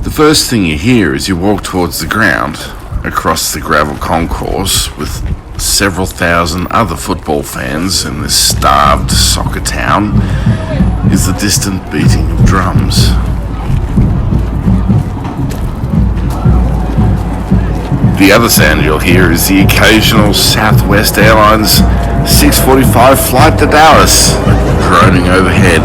The first thing you hear as you walk towards the ground, across the gravel concourse with several thousand other football fans in this starved soccer town, is the distant beating of drums. The other sound you'll hear is the occasional Southwest Airlines 6:45 flight to Dallas droning overhead.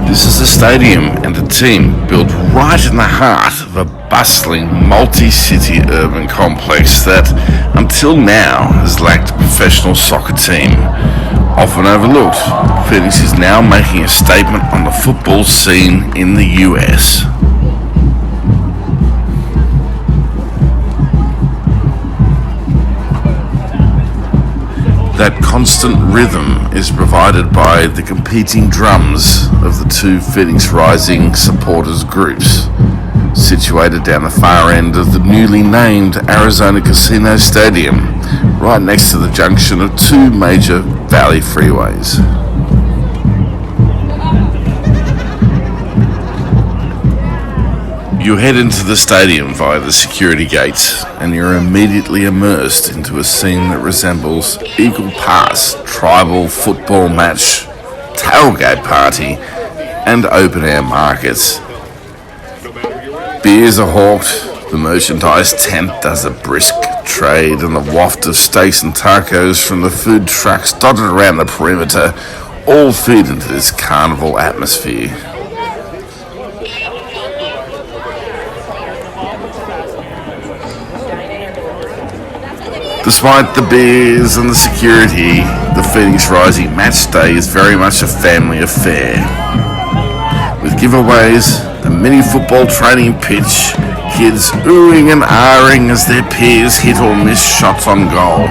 This is a stadium and a team built right in the heart of a bustling multi-city urban complex that, until now, has lacked a professional soccer team. Often overlooked, Phoenix is now making a statement on the football scene in the US. That constant rhythm is provided by the competing drums of the two Phoenix Rising supporters groups, situated down the far end of the newly named Arizona Casino Stadium, right next to the junction of two major valley freeways. You head into the stadium via the security gates, and you're immediately immersed into a scene that resembles Eagle Pass tribal football match, tailgate party, and open-air markets. Beers are hawked, the merchandise tent does a brisk trade, and the waft of steaks and tacos from the food trucks dotted around the perimeter all feed into this carnival atmosphere. Despite the beers and the security, the Phoenix Rising match day is very much a family affair. With giveaways, a mini football training pitch, kids oohing and ahhing as their peers hit or miss shots on goal.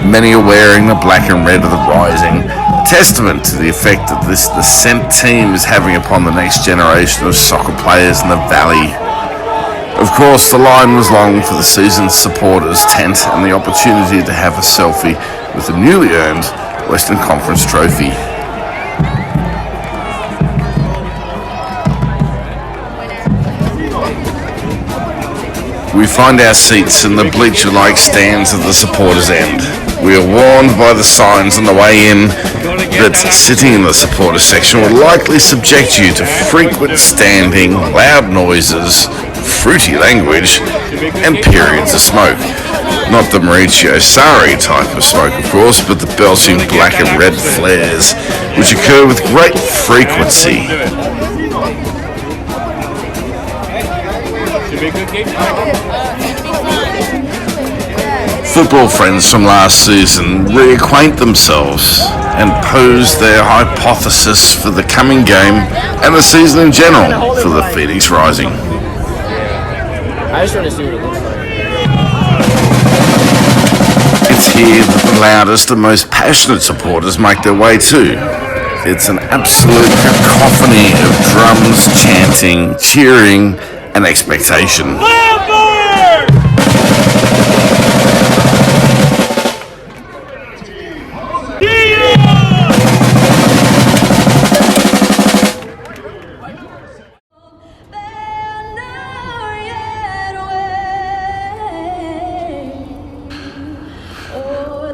Many are wearing the black and red of the Rising, a testament to the effect that this descent team is having upon the next generation of soccer players in the Valley. Of course, the line was long for the season's supporters tent and the opportunity to have a selfie with the newly earned Western Conference trophy. We find our seats in the bleacher-like stands at the supporters' end. We are warned by the signs on the way in that sitting in the supporters section will likely subject you to frequent standing, loud noises, fruity language, and periods of smoke. Not the Mauricio Sarri type of smoke, of course, but the belching black and red flares, which occur with great frequency. Football friends from last season reacquaint themselves and pose their hypothesis for the coming game and the season in general for the Phoenix Rising. I just want to see what it looks like. It's here that the loudest and most passionate supporters make their way to. It's an absolute cacophony of drums, chanting, cheering, and expectation.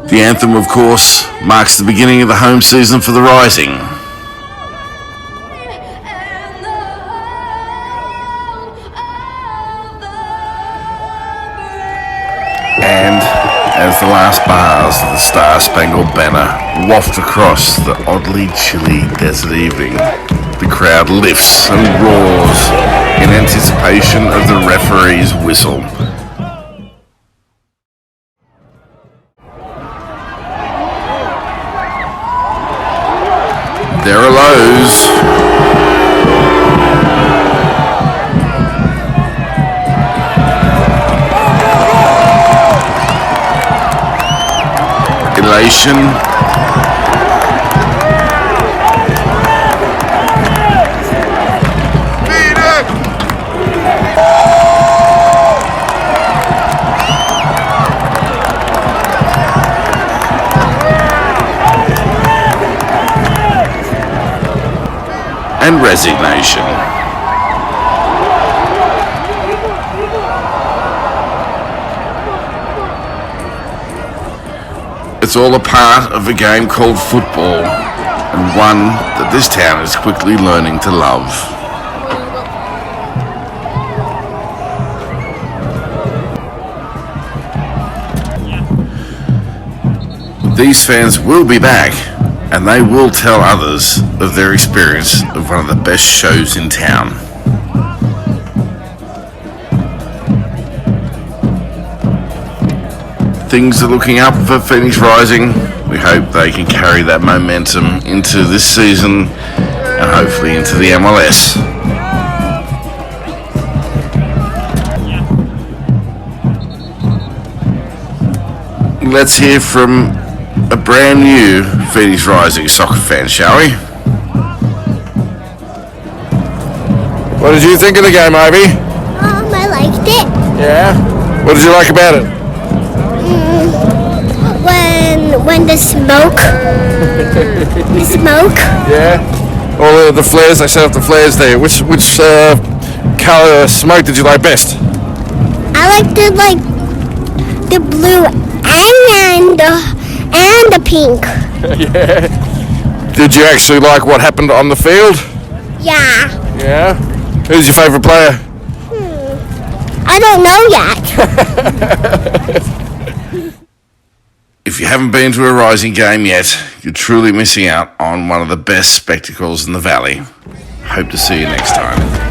The anthem, of course, marks the beginning of the home season for the Rising. And as the last bars of the Star-Spangled Banner waft across the oddly chilly desert evening, the crowd lifts and roars in anticipation of the referee's whistle. There are lows. Elation. and resignation. It's all a part of a game called football, and one that this town is quickly learning to love. These fans will be back, and they will tell others of their experience of one of the best shows in town. Things are looking up for Phoenix Rising. We hope they can carry that momentum into this season and hopefully into the MLS. Let's hear from a brand new Phoenix Rising soccer fan, shall we? What did you think of the game, Ivy? I liked it. Yeah? What did you like about it? When the smoke. Yeah? All the flares, they set up the flares there. Which colour smoke did you like best? I liked the blue and the pink. Yeah. Did you actually like what happened on the field? Yeah. Yeah? Who's your favourite player? I don't know yet. If you haven't been to a Rising game yet, you're truly missing out on one of the best spectacles in the valley. Hope to see you next time.